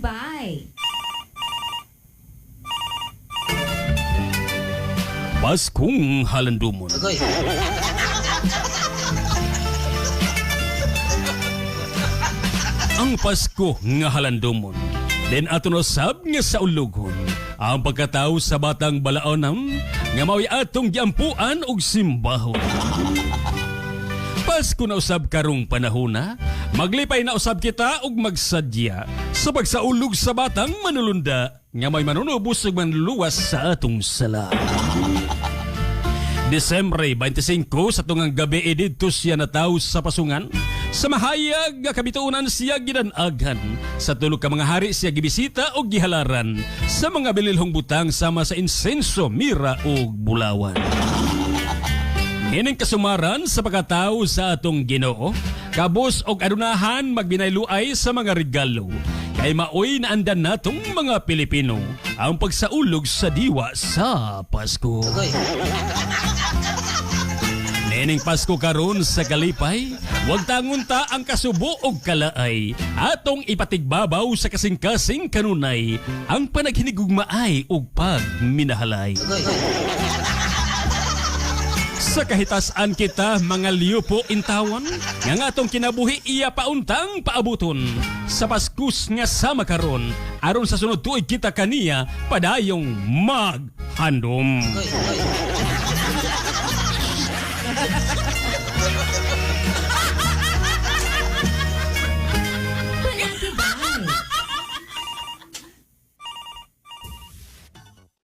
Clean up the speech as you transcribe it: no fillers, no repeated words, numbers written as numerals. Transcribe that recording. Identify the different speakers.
Speaker 1: by
Speaker 2: Paskong Halandumon.
Speaker 3: Agoy.
Speaker 2: Ang Pasko nga Halandumon. Den ato nasab nga sa ulugon. Ang pagkatao sa batang balaonam nga mao'y atong giampuan og simbahon. Pasko na usab karong panahona, maglipay na usab kita og magsadya sa pagsaulog sa batang manulunda nga may manunubos ug manluluwas sa atong sala. Disyembre 25 sa tungang gabi didto siya nataw sa pasungan. Sa mahayag nga kabituunan siya ginanaghan. Sa tulo ka mga hari siya gibisita o gihalaran sa mga bililhong butang sama sa insenso, mira o bulawan. Hining kasumaran sa pagkatao sa atong Ginoo, kabos og adunahan magbinayluay sa mga regalo. Kay maoy naandan natong mga Pilipino ang pagsaulog sa diwa sa Pasko.
Speaker 3: Agoy.
Speaker 2: Nening Pasko karon sa kalipay, wag tangunta ang kasubo og kalaay. Atong ipatigbabaw sa kasing-kasing kanunay ang panaghinigugmaay og pagminahalay.
Speaker 3: Agoy.
Speaker 2: Sa kahitasan kita mga liupo intawan, nga atong kinabuhi iya pauntang paabuton. Sa Paskus nga sama karon, aron sa sunod tuig kita kaniya padayong maghandom.
Speaker 3: Agoy.